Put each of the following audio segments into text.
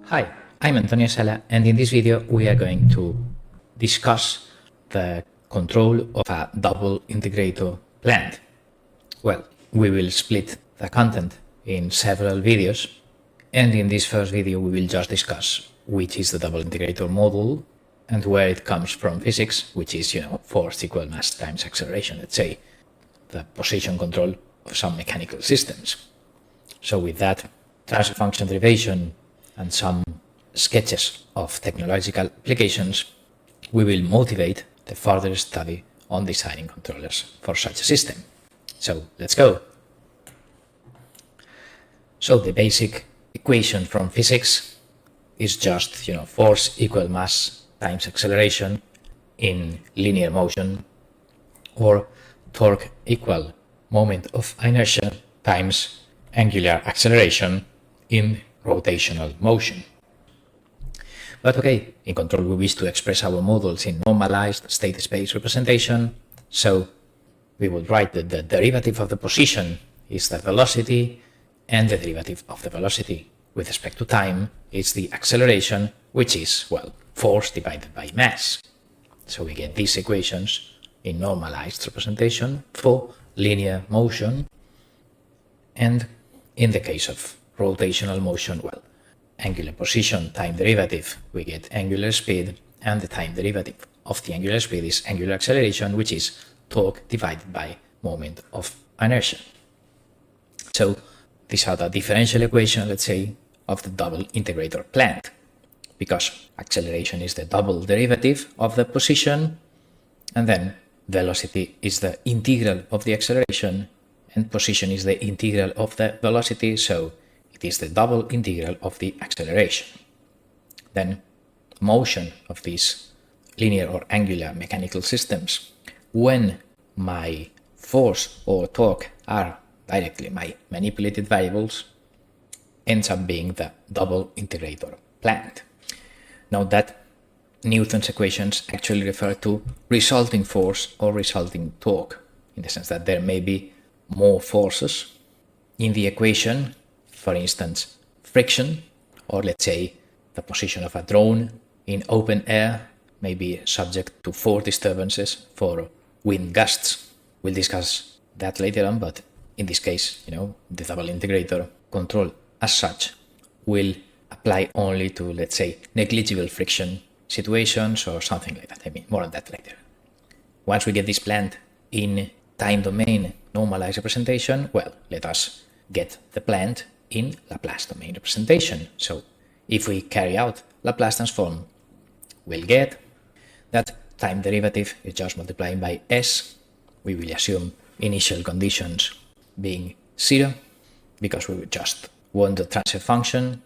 Hi, I'm Antonio Sala, and in this video we are going to discuss the control of a double integrator plant. Well, we will split the content in several videos, and in this first video we will just discuss which is the double integrator model and where it comes from physics, which is, force equal mass times acceleration, let's say, the position control of some mechanical systems. So with that transfer function derivation and some sketches of technological applications, we will motivate the further study on designing controllers for such a system. So let's go. So the basic equation from physics is just, force equal mass times acceleration in linear motion, or torque equal moment of inertia times angular acceleration in rotational motion. But okay, in control we wish to express our models in normalized state space representation, so we would write that the derivative of the position is the velocity, and the derivative of the velocity with respect to time is the acceleration, which is, well, force divided by mass. So we get these equations in normalized representation for linear motion, and in the case of rotational motion, well, angular position time derivative, we get angular speed, and the time derivative of the angular speed is angular acceleration, which is torque divided by moment of inertia. So these are the differential equation, let's say, of the double integrator plant, because acceleration is the double derivative of the position, and then velocity is the integral of the acceleration, and position is the integral of the velocity, so it is the double integral of the acceleration. Then motion of these linear or angular mechanical systems, when my force or torque are directly my manipulated variables, ends up being the double integrator plant. Now that Newton's equations actually refer to resulting force or resulting torque, in the sense that there may be more forces in the equation, for instance, friction, or let's say the position of a drone in open air may be subject to force disturbances for wind gusts. We'll discuss that later on, but in this case, the double integrator control as such will apply only to, let's say, negligible friction situations or something like that. I mean, more on that later. Once we get this plant in time domain normalized representation, well, let us get the plant in Laplace domain representation. So if we carry out Laplace transform, we'll get that time derivative is just multiplying by s. We will assume initial conditions being 0, because we would just want the transfer function.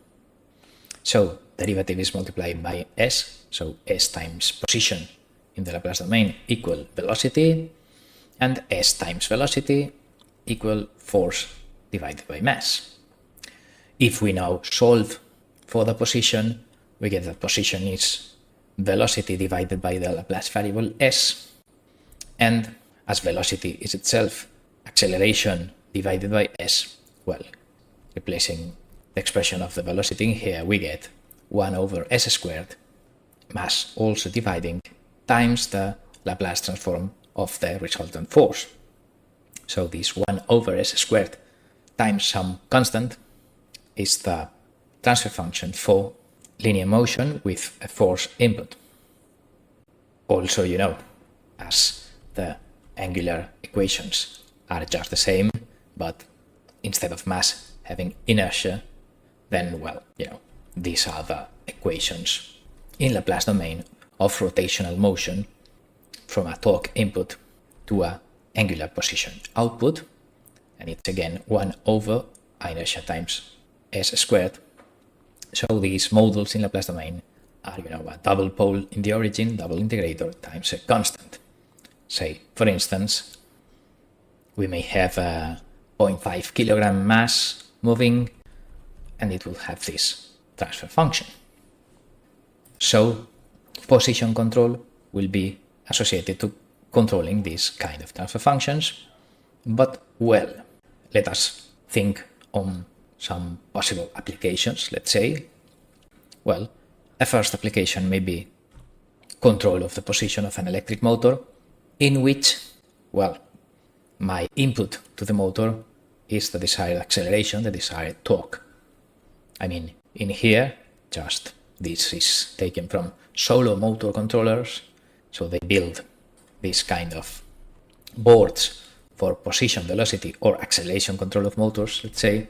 So derivative is multiplied by s, so s times position in the Laplace domain equal velocity, and s times velocity equal force divided by mass. If we now solve for the position, we get that position is velocity divided by the Laplace variable s, and as velocity is itself acceleration divided by s, well, replacing the expression of the velocity in here, we get 1 over s squared, mass also dividing, times the Laplace transform of the resultant force. So this 1 over s squared times some constant is the transfer function for linear motion with a force input. Also, as the angular equations are just the same, but instead of mass having inertia, then, well, these are the equations in Laplace domain of rotational motion from a torque input to a angular position output, and it's again 1 over inertia times s squared. So these models in Laplace domain are, a double pole in the origin, double integrator times a constant. Say, for instance, we may have a 0.5 kilogram mass moving, and it will have this transfer function. So position control will be associated to controlling these kind of transfer functions. But, well, let us think on some possible applications, let's say. Well, a first application may be control of the position of an electric motor, in which, well, my input to the motor is the desired acceleration, the desired torque. I mean, in here, just this is taken from solo motor controllers, so they build this kind of boards for position, velocity, or acceleration control of motors, let's say.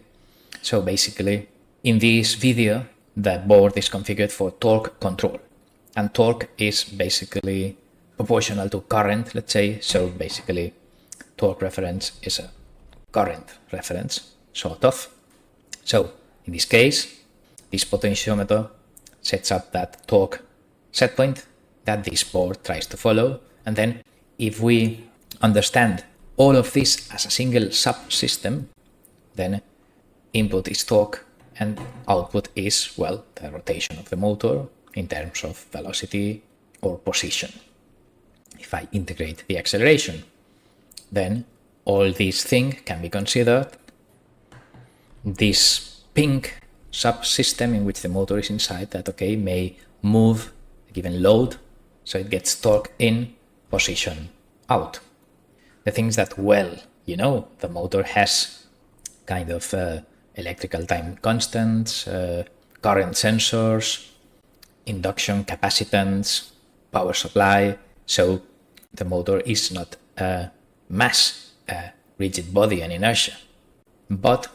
So basically, in this video, the board is configured for torque control. And torque is basically proportional to current, let's say. So basically, torque reference is a current reference, sort of. So in this case, this potentiometer sets up that torque set point that this board tries to follow. And then if we understand all of this as a single subsystem, then input is torque and output is, well, the rotation of the motor in terms of velocity or position. If I integrate the acceleration, then all these things can be considered this pink subsystem in which the motor is inside that, okay, may move a given load, so it gets torque in, position out. The things that, well, you know, the motor has kind of electrical time constants, current sensors, induction capacitance, power supply. So the motor is not a mass, a rigid body, an inertia. But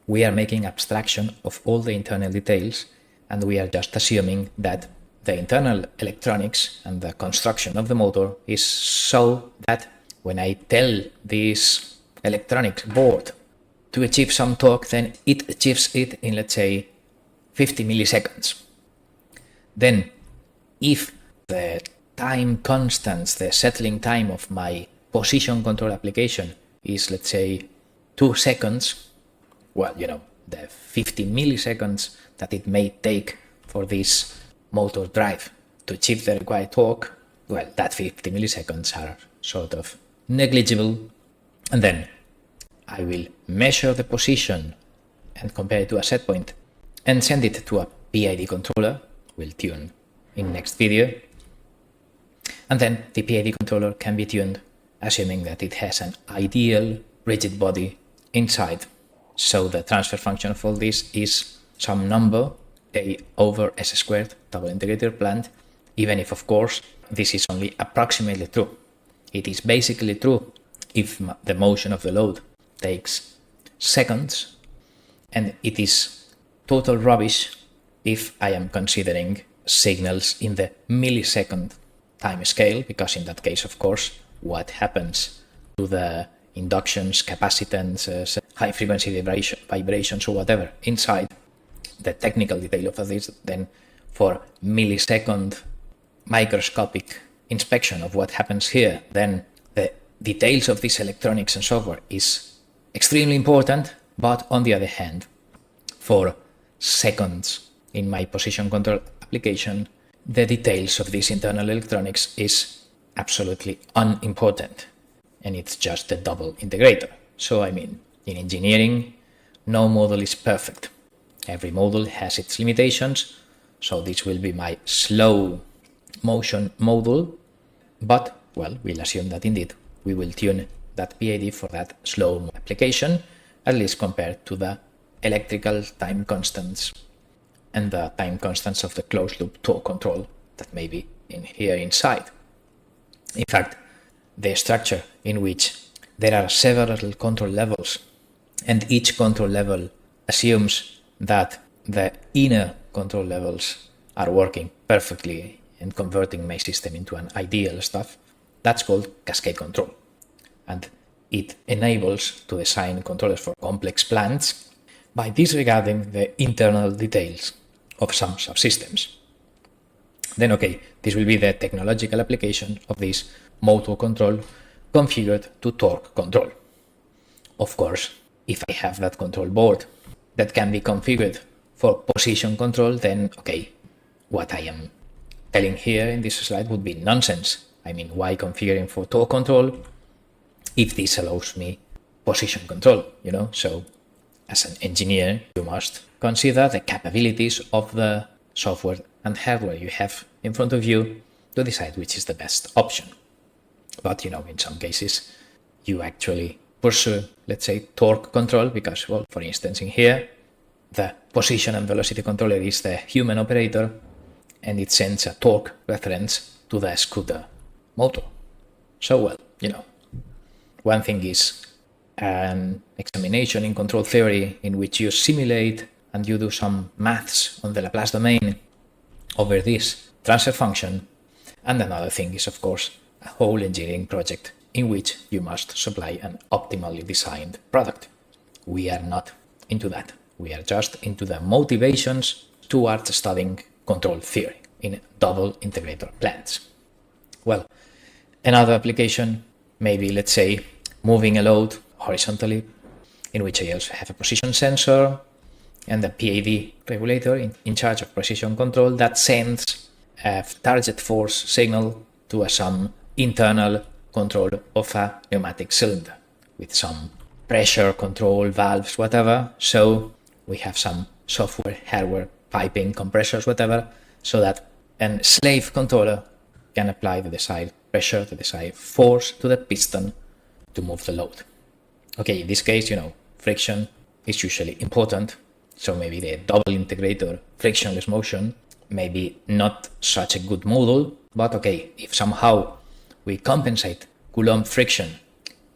we are making abstraction of all the internal details, and we are just assuming that the internal electronics and the construction of the motor is so that when I tell this electronics board to achieve some torque, then it achieves it in, let's say, 50 milliseconds. Then, if the time constants, the settling time of my position control application is, let's say, 2 seconds, well, you know, the 50 milliseconds that it may take for this motor drive to achieve the required torque, well, that 50 milliseconds are sort of negligible. And then I will measure the position and compare it to a set point and send it to a PID controller. We'll tune in next video. And then the PID controller can be tuned assuming that it has an ideal rigid body inside. So the transfer function of all this is some number, A over S squared, double integrator plant, even if, of course, this is only approximately true. It is basically true if the motion of the load takes seconds, and it is total rubbish if I am considering signals in the millisecond time scale, because in that case, of course, what happens to the inductions, capacitances, high frequency vibrations or whatever inside the technical detail of this, then for millisecond microscopic inspection of what happens here, then the details of this electronics and software is extremely important. But on the other hand, for seconds in my position control application, the details of this internal electronics is absolutely unimportant, and it's just a double integrator. So I mean, in engineering, no model is perfect. Every model has its limitations, so this will be my slow motion model, but, well, we'll assume that indeed we will tune that PID for that slow application, at least compared to the electrical time constants and the time constants of the closed loop torque control that may be in here inside. In fact, the structure in which there are several control levels and each control level assumes that the inner control levels are working perfectly and converting my system into an ideal stuff, that's called cascade control. And it enables to design controllers for complex plants by disregarding the internal details of some subsystems. Then, okay, this will be the technological application of this motor control configured to torque control. Of course, if I have that control board that can be configured for position control, then, okay, what I am telling here in this slide would be nonsense. I mean, why configuring for torque control if this allows me position control, you know? So as an engineer, you must consider the capabilities of the software and hardware you have in front of you to decide which is the best option. But, in some cases, you actually pursue, let's say, torque control because, well, for instance, in here, the position and velocity controller is the human operator, and it sends a torque reference to the scooter motor. So, well, one thing is an examination in control theory in which you simulate and you do some maths on the Laplace domain over this transfer function. And another thing is, of course, a whole engineering project in which you must supply an optimally designed product. We are not into that. We are just into the motivations towards studying control theory in double-integrator plants. Well, another application, maybe, let's say, moving a load horizontally, in which I also have a position sensor and a PID regulator in charge of precision control that sends a target force signal to some internal control of a pneumatic cylinder with some pressure control valves, whatever. So we have some software, hardware, piping, compressors, whatever, so that a slave controller can apply the desired pressure, the desired force to the piston to move the load. Okay, in this case, friction is usually important. So maybe the double-integrator frictionless motion may be not such a good model, but okay, if somehow we compensate Coulomb friction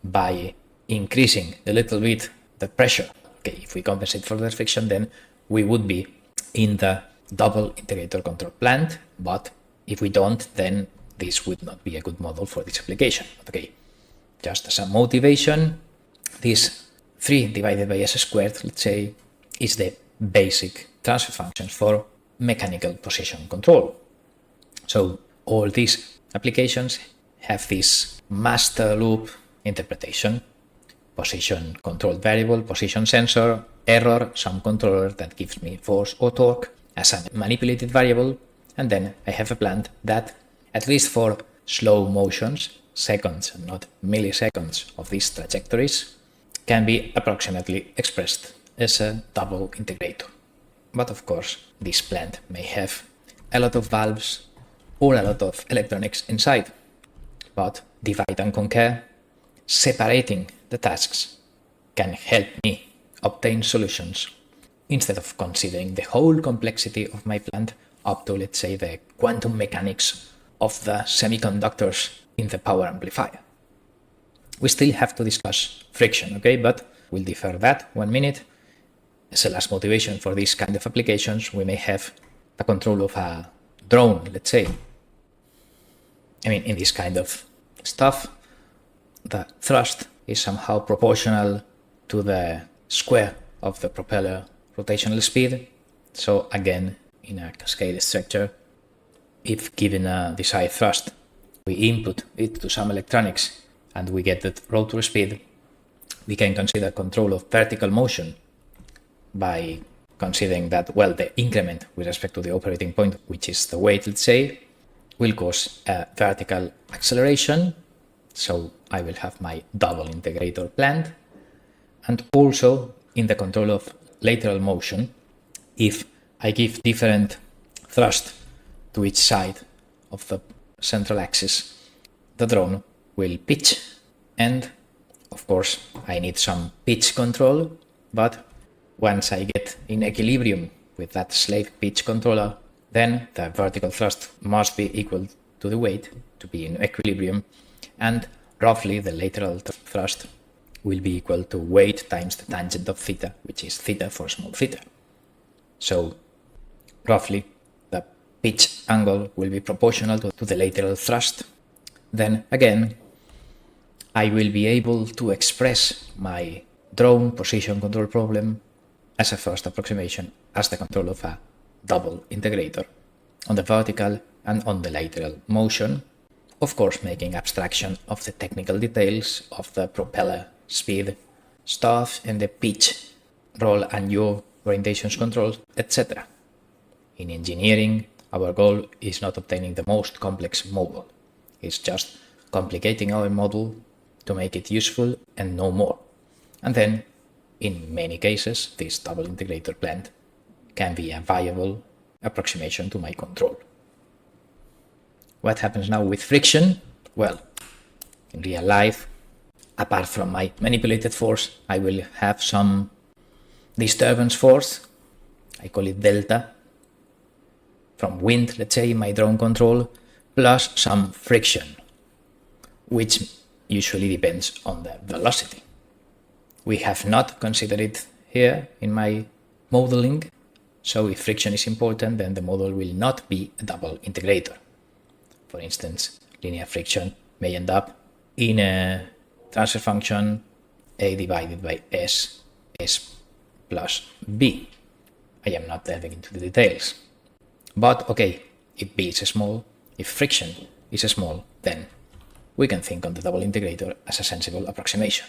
by increasing a little bit the pressure, okay, if we compensate for the friction, then we would be in the double-integrator control plant, but if we don't, then this would not be a good model for this application. Okay, just as a motivation, this 3 divided by s squared, let's say, is the basic transfer function for mechanical position control. So all these applications have this master loop interpretation: position controlled variable, position sensor, error, some controller that gives me force or torque as a manipulated variable, and then I have a plant that, at least for slow motions, seconds and not milliseconds of these trajectories, can be approximately expressed as a double integrator. But of course, this plant may have a lot of valves or a lot of electronics inside. But divide and conquer, separating the tasks, can help me obtain solutions instead of considering the whole complexity of my plant up to, let's say, the quantum mechanics of the semiconductors in the power amplifier. We still have to discuss friction, okay, but we'll defer that 1 minute. As a last motivation for these kind of applications, we may have a control of a drone, let's say. In this kind of stuff, the thrust is somehow proportional to the square of the propeller rotational speed. So again, in a cascade structure, if given a desired thrust, we input it to some electronics and we get the rotor speed, we can consider control of vertical motion by considering that, well, the increment with respect to the operating point, which is the weight, let's say, will cause a vertical acceleration. So I will have my double integrator plant. And also in the control of lateral motion, if I give different thrust to each side of the central axis, the drone will pitch. And of course, I need some pitch control, but once I get in equilibrium with that slave pitch controller, then the vertical thrust must be equal to the weight to be in equilibrium, and roughly the lateral thrust will be equal to weight times the tangent of theta, which is theta for small theta. So roughly the pitch angle will be proportional to the lateral thrust. Then again, I will be able to express my drone position control problem as a first approximation as the control of a double integrator on the vertical and on the lateral motion, of course making abstraction of the technical details of the propeller speed stuff and the pitch, roll and yaw orientations controls, etc. In engineering, our goal is not obtaining the most complex model. It's just complicating our model to make it useful and no more. And then, in many cases, this double integrator plant can be a viable approximation to my control. What happens now with friction? Well, in real life, apart from my manipulated force, I will have some disturbance force. I call it delta, from wind, let's say, in my drone control, plus some friction, which usually depends on the velocity. We have not considered it here in my modeling, so if friction is important, then the model will not be a double integrator. For instance, linear friction may end up in a transfer function A divided by S plus B. I am not delving into the details. But okay, if B is small, if friction is small, then we can think on the double integrator as a sensible approximation.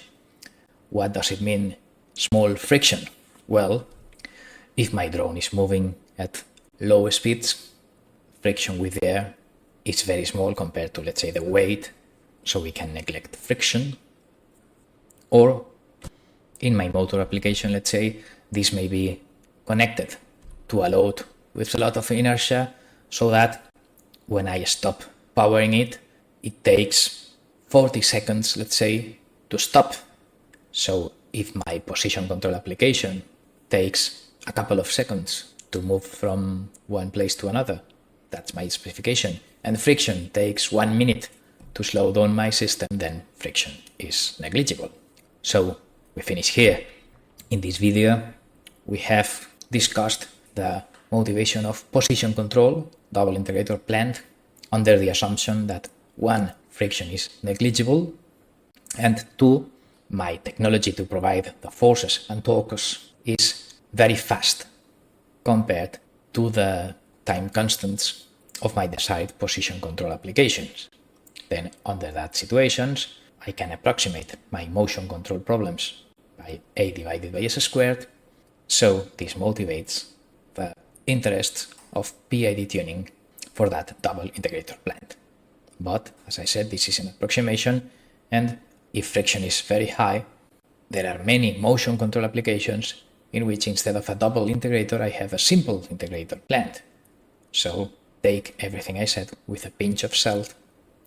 What does it mean, small friction? Well, if my drone is moving at low speeds, friction with the air is very small compared to, let's say, the weight, so we can neglect friction. Or in my motor application, let's say, this may be connected to a load with a lot of inertia, so that when I stop powering it, it takes 40 seconds, let's say, to stop. So if my position control application takes a couple of seconds to move from one place to another, that's my specification, and friction takes 1 minute to slow down my system, then friction is negligible. So we finish here. In this video, we have discussed the motivation of position control, double integrator plant, under the assumption that 1, friction is negligible, and 2, my technology to provide the forces and torques is very fast compared to the time constants of my desired position control applications. Then under that situations, I can approximate my motion control problems by A divided by S squared. So this motivates the interest of PID tuning for that double integrator plant. But as I said, this is an approximation, and if friction is very high, there are many motion control applications in which instead of a double integrator, I have a simple integrator plant. So take everything I said with a pinch of salt,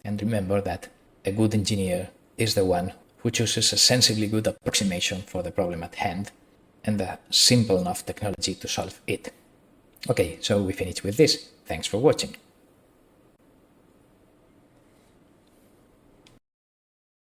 and remember that a good engineer is the one who chooses a sensibly good approximation for the problem at hand and a simple enough technology to solve it. Okay, so we finish with this. Thanks for watching.